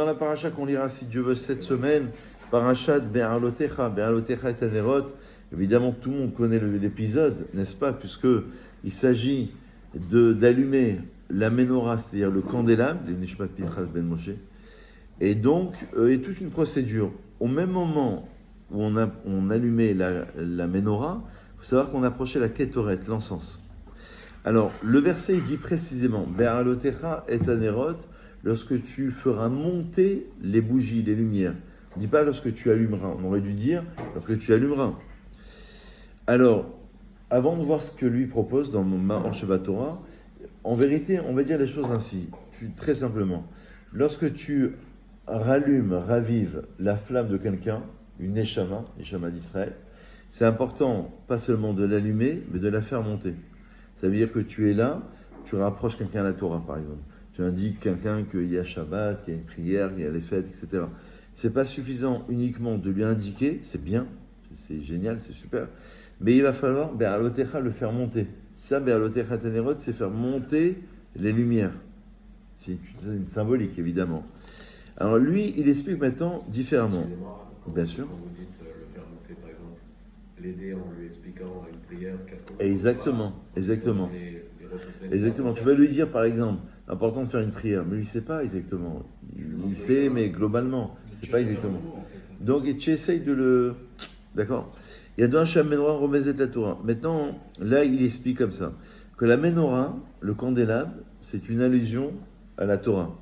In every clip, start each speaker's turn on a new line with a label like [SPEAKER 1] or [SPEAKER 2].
[SPEAKER 1] Dans la paracha qu'on lira, si Dieu veut, cette semaine, parachat Be'alotecha et Tanerot, évidemment tout le monde connaît l'épisode, n'est-ce pas, puisqu'il s'agit d'allumer la menorah, c'est-à-dire le candélabre, les Nishmat Pinchas Ben Moshe, et donc, il y a toute une procédure. Au même moment où on allumait la menorah, il faut savoir qu'on approchait la Ketoret, l'encens. Alors, le verset il dit précisément Be'alotecha et Tanerot, lorsque tu feras monter les bougies, les lumières. On ne dit pas lorsque tu allumeras, on aurait dû dire lorsque tu allumeras. Alors, avant de voir ce que lui propose dans en Shevat Torah, en vérité, on va dire les choses ainsi, très simplement. Lorsque tu ravives la flamme de quelqu'un, une Neshama d'Israël, c'est important, pas seulement de l'allumer, mais de la faire monter. Ça veut dire que tu es là, tu rapproches quelqu'un à la Torah, par exemple. Tu indiques quelqu'un qu'il y a Shabbat, qu'il y a une prière, qu'il y a les fêtes, etc. C'est pas suffisant uniquement de lui indiquer, c'est bien, c'est génial, c'est super, mais il va falloir Be'alotecha le faire monter. Ça, Be'alotecha Tanerot, c'est faire monter les lumières. C'est une symbolique, évidemment. Alors lui, il explique maintenant différemment. Bien sûr.
[SPEAKER 2] Quand vous dites le faire monter, par exemple, l'aider en lui expliquant une prière.
[SPEAKER 1] Exactement. Exactement. Tu vas lui dire, par exemple, important de faire une prière, mais lui, il ne sait pas exactement. Il sait, mais globalement, c'est pas exactement. Donc, tu essayes de le... D'accord. Il y a deux Hacham Menorah, Remezet la Torah. Maintenant, là, il explique comme ça, que la Menorah, le candélabre, c'est une allusion à la Torah.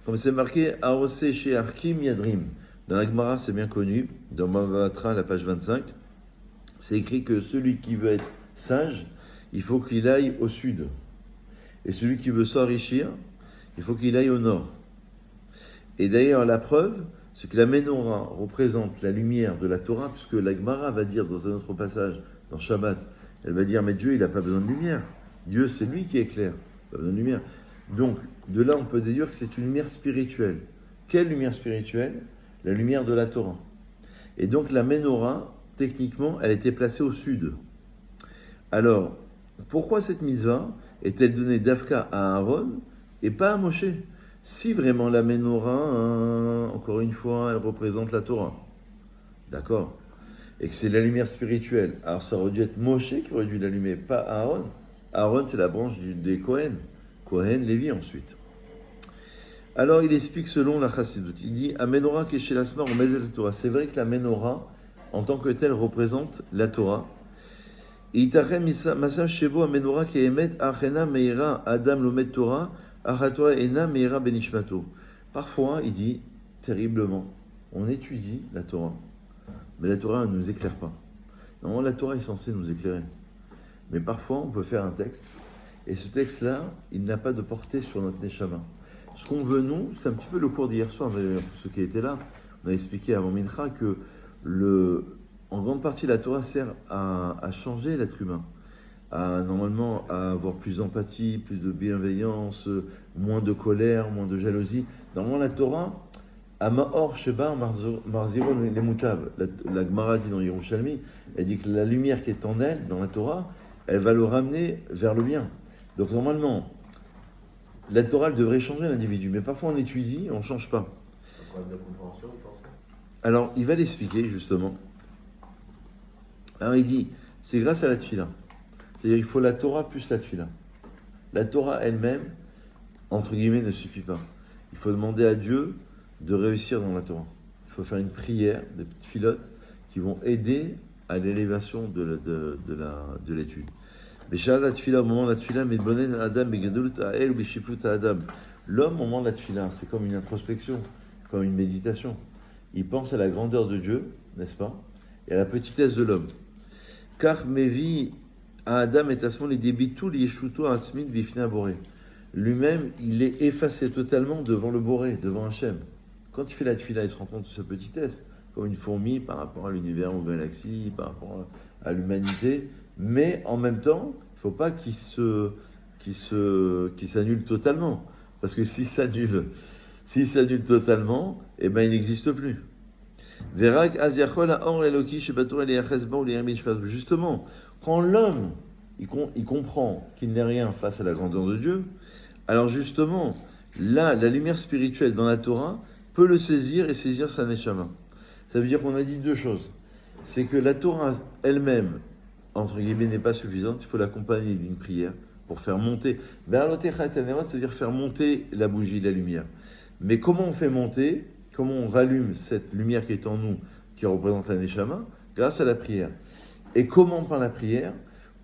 [SPEAKER 1] Comme c'est marqué, Arosé chez Arkim Yadrim. Dans la Gemara, c'est bien connu, dans Mavatra, la page 25, c'est écrit que celui qui veut être sage, il faut qu'il aille au sud. Et celui qui veut s'enrichir, il faut qu'il aille au nord. Et d'ailleurs, la preuve, c'est que la menorah représente la lumière de la Torah, puisque la Gemara va dire dans un autre passage, dans Shabbat, elle va dire, mais Dieu, il n'a pas besoin de lumière. Dieu, c'est lui qui éclaire, pas besoin de lumière. Donc, de là, on peut déduire que c'est une lumière spirituelle. Quelle lumière spirituelle ? La lumière de la Torah. Et donc, la menorah, techniquement, elle était placée au sud. Alors, pourquoi cette mitzvah est-elle donnée d'Afka à Aaron et pas à Moshe ? Si vraiment la menorah, encore une fois, elle représente la Torah, d'accord, et que c'est la lumière spirituelle, alors ça aurait dû être Moshe qui aurait dû l'allumer, pas Aaron. Aaron, c'est la branche des Kohen, Lévi ensuite. Alors il explique selon la Chassidut, il dit « Menorah chez l'asma on la Torah ». C'est vrai que la menorah, en tant que telle, représente la Torah. Itachem masam shebo menorah qui émet achena meira adam lomet Torah achatoa ena meira benishmato. Parfois, il dit terriblement, on étudie la Torah, mais la Torah ne nous éclaire pas. Normalement, la Torah est censée nous éclairer, mais parfois, on peut faire un texte, et ce texte-là, il n'a pas de portée sur notre neshama. Ce qu'on veut, nous, c'est un petit peu le cours d'hier soir, d'ailleurs, pour ceux qui étaient là, on a expliqué avant Mincha que en grande partie, la Torah sert à changer l'être humain, normalement à avoir plus d'empathie, plus de bienveillance, moins de colère, moins de jalousie. Normalement, la Torah, à Ma'or Sheba Marziro les Moutav, la Gemara dit dans Yerushalmi, elle dit que la lumière qui est en elle, dans la Torah, elle va le ramener vers le bien. Donc normalement, la Torah, elle devrait changer l'individu, mais parfois on étudie, on ne change pas.
[SPEAKER 2] Un problème de compréhension, vous pensez ?
[SPEAKER 1] Alors, il va l'expliquer justement. Alors il dit, c'est grâce à la tfila. C'est-à-dire il faut la Torah plus la tfila. La Torah elle-même, entre guillemets, ne suffit pas. Il faut demander à Dieu de réussir dans la Torah. Il faut faire une prière, des tfilotes qui vont aider à l'élévation de l'étude. Béchad la tfila, au moment de la tfila, medbonen adam begadolut ha'el ou beshiflut ha'adam. L'homme, au moment de la tfila, c'est comme une introspection, comme une méditation. Il pense à la grandeur de Dieu, n'est-ce pas, et à la petitesse de l'homme. Car Mevi à Adam et Asmon les débitou les yeshuto atzmin bifna boré. Lui-même, il est effacé totalement devant le boré, devant Hachem. Quand il fait la tfila, il se rend compte de sa petitesse, comme une fourmi par rapport à l'univers, aux galaxies, par rapport à l'humanité. Mais en même temps, il ne faut pas qu'il s'annule totalement. Parce que s'il s'annule totalement, eh ben, il n'existe plus. Justement, quand l'homme il comprend qu'il n'est rien face à la grandeur de Dieu, alors justement, là, la lumière spirituelle dans la Torah, peut le saisir et saisir sa neshama. Ça veut dire qu'on a dit deux choses. C'est que la Torah elle-même, entre guillemets, n'est pas suffisante. Il faut l'accompagner d'une prière pour faire monter. Ça veut dire faire monter la bougie, la lumière. Mais comment on fait monter? Comment on rallume cette lumière qui est en nous, qui représente la neshama? Grâce à la prière. Et comment par la prière?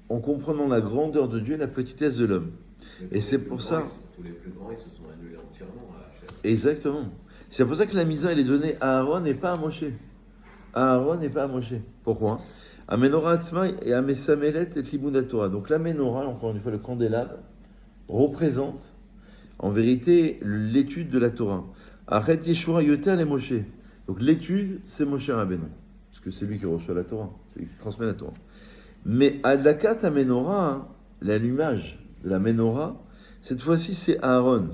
[SPEAKER 1] En comprenant la grandeur de Dieu et la petitesse de l'homme. Et c'est pour ça...
[SPEAKER 2] Tous les plus grands, ils se sont annulés entièrement à Hachem.
[SPEAKER 1] Exactement. C'est pour ça que la misa, elle est donnée à Aaron et pas à Moshe. À Aaron et pas à Moshe. Pourquoi? À Menorah Atzma et à Mesamelet et Liboud Torah. Donc la Menorah, encore une fois, le candélabre, représente en vérité l'étude de la Torah. Arrête Yeshua Yoter les Moshe. Donc l'étude, c'est Moshe Rabbeinu. Parce que c'est lui qui reçoit la Torah. C'est lui qui transmet la Torah. Mais Adlakat à Menorah, l'allumage de la Menorah, cette fois-ci, c'est Aaron.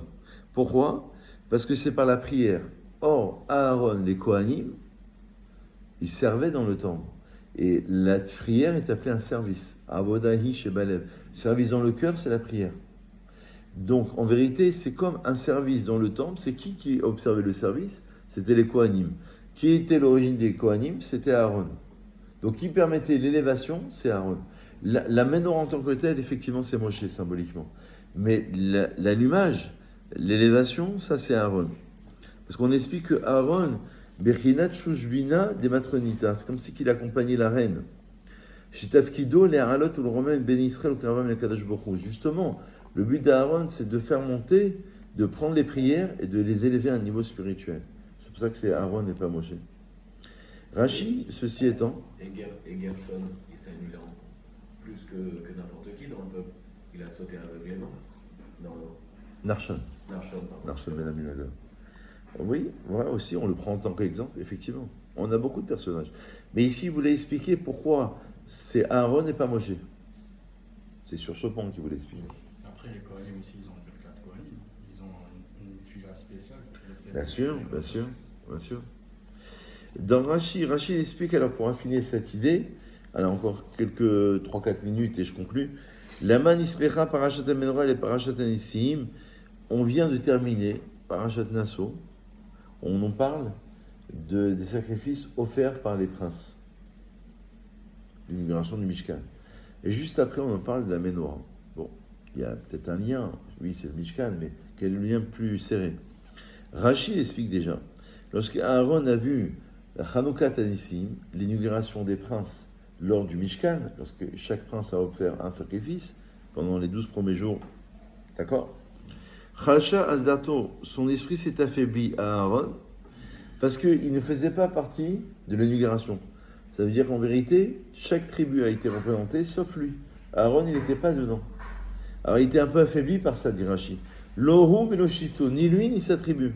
[SPEAKER 1] Pourquoi? Parce que c'est par la prière. Or, Aaron, les Kohanim, ils servaient dans le temple. Et la prière est appelée un service. Avodahi Shebalev. Service dans le cœur, c'est la prière. Donc, en vérité, c'est comme un service dans le temple. C'est qui observait le service? C'était les Kohanim. Qui était l'origine des Kohanim? C'était Aaron. Donc, qui permettait l'élévation? C'est Aaron. La Menorah en tant que telle, effectivement, c'est Moshe, symboliquement. Mais l'allumage, l'élévation, ça c'est Aaron. Parce qu'on explique que Aaron, Bechinat Shushbina des Matronita, c'est comme si qu'il accompagnait la reine. Shitafkido, les Haralot, ou le Romain, Ben Israël, ou Karavam, le Kadash Bokhu. Justement, le but d'Aaron, c'est de faire monter, de prendre les prières et de les élever à un niveau spirituel. C'est pour ça que c'est Aaron et pas Moshe. Rashi, ceci étant.
[SPEAKER 2] Et Gershon, il s'est annulé en plus que n'importe qui dans le peuple. Il a sauté aveuglément. Non.
[SPEAKER 1] Narshon.
[SPEAKER 2] Narshon,
[SPEAKER 1] Ben Aminadab. Oui, voilà aussi, on le prend en tant qu'exemple, effectivement. On a beaucoup de personnages. Mais ici, vous voulez expliquer pourquoi c'est Aaron et pas Moshe. C'est sur ce point qu'il voulait expliquer.
[SPEAKER 3] Après, les Kohanim aussi, ils ont un peu de 4 Kohanim. Ils ont une fila spéciale.
[SPEAKER 1] Bien sûr. Dans Rashi explique, alors pour affiner cette idée, alors encore quelques 3-4 minutes et je conclus. Laman Ispecha Parashat Menorah et Parashat Nissim, on vient de terminer Parashat Nasso, on en parle des sacrifices offerts par les princes, l'inauguration du Mishkan. Et juste après, on en parle de la Menorah. Bon, il y a peut-être un lien, oui, c'est le Mishkan, mais quel est le lien plus serré? Rashi explique déjà, lorsque Aaron a vu la Chanukah Nissim, l'inauguration des princes lors du Mishkan, lorsque chaque prince a offert un sacrifice pendant les 12 premiers jours, d'accord? Chalcha Azdato, son esprit s'est affaibli à Aaron parce qu'il ne faisait pas partie de l'inauguration. Ça veut dire qu'en vérité, chaque tribu a été représentée sauf lui. Aaron, il n'était pas dedans. Alors il était un peu affaibli par ça, dit Rashi. L'Orum et le Shifto, ni lui ni sa tribu.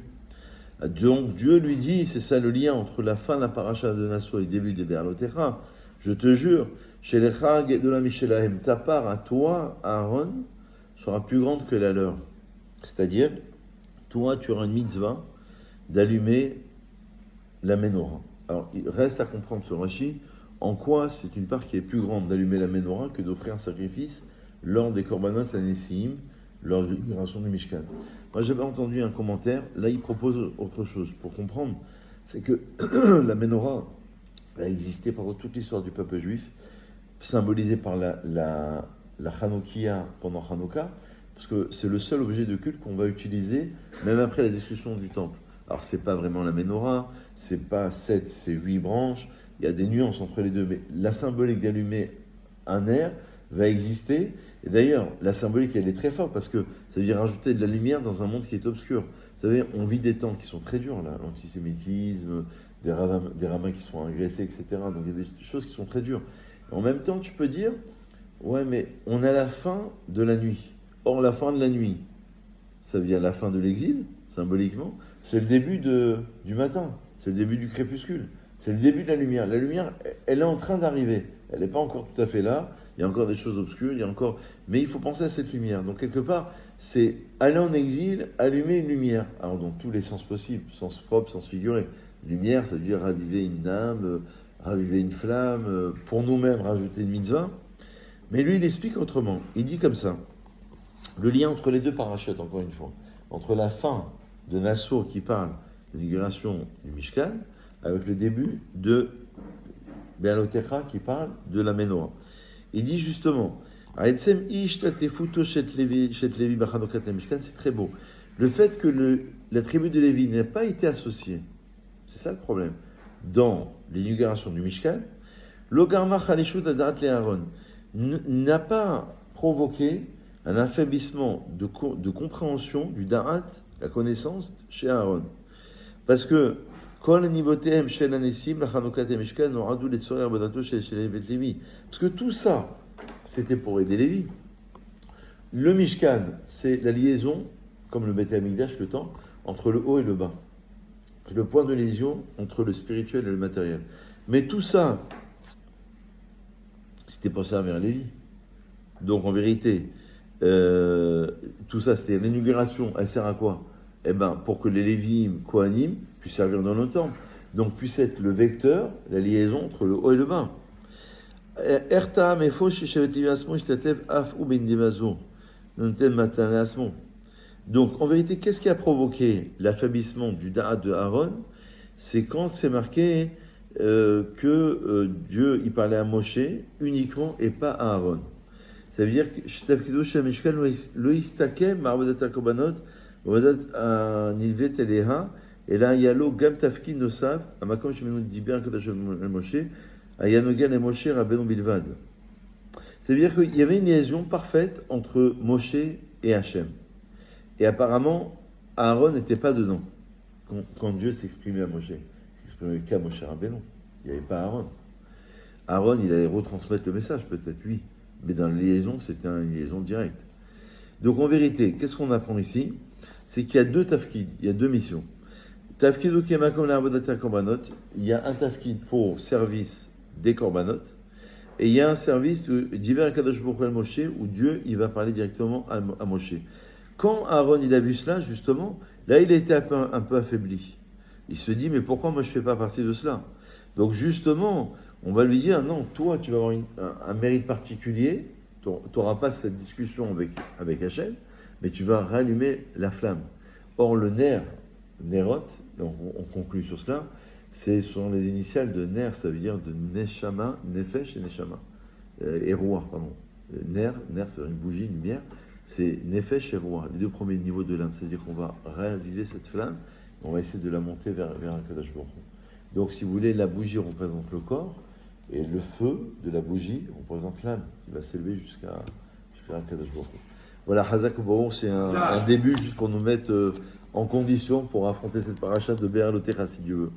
[SPEAKER 1] Donc Dieu lui dit, c'est ça le lien entre la fin de la paracha de Nasso et le début des Be'alotecha. Je te jure, chez les Chag et de la Mishelahem, ta part à toi, Aaron, sera plus grande que la leur. C'est-à-dire, toi, tu auras une mitzvah d'allumer la Menorah. Alors, il reste à comprendre ce Rashi, en quoi c'est une part qui est plus grande d'allumer la Menorah que d'offrir un sacrifice lors des Korbanot Anessim, lors de l'inauguration du Mishkan. Moi, j'avais entendu un commentaire, là, il propose autre chose pour comprendre, c'est que la Menorah a existé pendant toute l'histoire du peuple juif, symbolisée par la Hanoukia pendant Hanouka, parce que c'est le seul objet de culte qu'on va utiliser, même après la destruction du temple. Alors, c'est pas vraiment la Menorah, c'est pas 7, c'est 8 branches, il y a des nuances entre les deux, mais la symbolique d'allumer un air va exister, et d'ailleurs, la symbolique, elle est très forte, parce que ça veut dire rajouter de la lumière dans un monde qui est obscur. Vous savez, on vit des temps qui sont très durs, là, l'antisémitisme, des rabbins qui se font agresser, etc. Donc, il y a des choses qui sont très dures. En même temps, tu peux dire, ouais, mais on a la fin de la nuit. Or, la fin de la nuit, ça veut dire la fin de l'exil, symboliquement. C'est le début du matin, c'est le début du crépuscule, c'est le début de la lumière. La lumière, elle est en train d'arriver. Elle n'est pas encore tout à fait là. Il y a encore des choses obscures, mais il faut penser à cette lumière. Donc, quelque part, c'est aller en exil, allumer une lumière. Alors, dans tous les sens possibles, sens propre, sens figuré. Lumière, ça veut dire raviver une âme, raviver une flamme, pour nous-mêmes, rajouter une mitzvah. Mais lui, il explique autrement. Il dit comme ça. Le lien entre les deux parachutes, encore une fois, entre la fin de Nassau qui parle l'inauguration du Mishkan, avec le début de Be'alotecha qui parle de la Menorah. Il dit justement, c'est très beau. Le fait que la tribu de Lévi n'ait pas été associée, c'est ça le problème, dans l'inauguration du Mishkan, l'Ogarma Chalishut Adarat le Aaron n'a pas provoqué un affaiblissement de compréhension du Da'at, la connaissance, chez Aaron. Parce que, parce que tout ça, c'était pour aider Lévi. Le Mishkan, c'est la liaison, comme le Beth Amikdash, le temps, entre le haut et le bas. C'est le point de liaison entre le spirituel et le matériel. Mais tout ça, c'était pour servir Lévi. Donc en vérité, tout ça, c'était l'inauguration. Elle sert à quoi? Eh bien, pour que les Lévi'im, Kohanim, puissent servir dans le temple. Donc puisse être le vecteur, la liaison entre le haut et le bas. Donc en vérité, qu'est-ce qui a provoqué l'affaiblissement du Da'at de Aaron? C'est quand c'est marqué que Dieu il parlait à Moshe uniquement et pas à Aaron. Ça veut dire que et là, il y a l'eau Gam Tafki Nosav, à Makom Shemenu Diber Kadash Moshe, à Yanogan et Moshe Rabbeinu Bilvad. C'est-à-dire qu'il y avait une liaison parfaite entre Moshe et Hachem. Et apparemment, Aaron n'était pas dedans. Quand Dieu s'exprimait à Moshe, il s'exprimait qu'à Moshe Rabbeinu. Il n'y avait pas Aaron. Aaron, il allait retransmettre le message, peut-être, oui. Mais dans la liaison, c'était une liaison directe. Donc en vérité, qu'est-ce qu'on apprend ici? C'est qu'il y a deux tafkids, il y a deux missions. Tafkid Ukemakom l'Arbodater Korbanot, il y a un tafkid pour service des Korbanot, et il y a un service de Diver Kadosh Baruch Hu Moshe, où Dieu il va parler directement à Moshe. Quand Aaron il a vu cela, justement, là il a été un peu affaibli. Il se dit, mais pourquoi moi je ne fais pas partie de cela? Donc justement, on va lui dire, non, toi tu vas avoir un mérite particulier, tu n'auras pas cette discussion avec Hachem, mais tu vas rallumer la flamme. Or le Nerot, on conclut sur cela, ce sont les initiales de Ner, ça veut dire de Neshama, Nefesh et Neshama. Et Roi, pardon. Ner, ça veut dire une bougie, une lumière, c'est Nefesh et Roi, les deux premiers niveaux de l'âme. C'est-à-dire qu'on va raviver cette flamme, on va essayer de la monter vers un Kadosh Baruch Hu. Donc si vous voulez, la bougie représente le corps, et le feu de la bougie représente l'âme, qui va s'élever jusqu'à un Kadosh Baruch Hu. Voilà, Hazak Baruch, c'est un début juste pour nous mettre en condition pour affronter cette paracha de Be'alotecha si Dieu veut.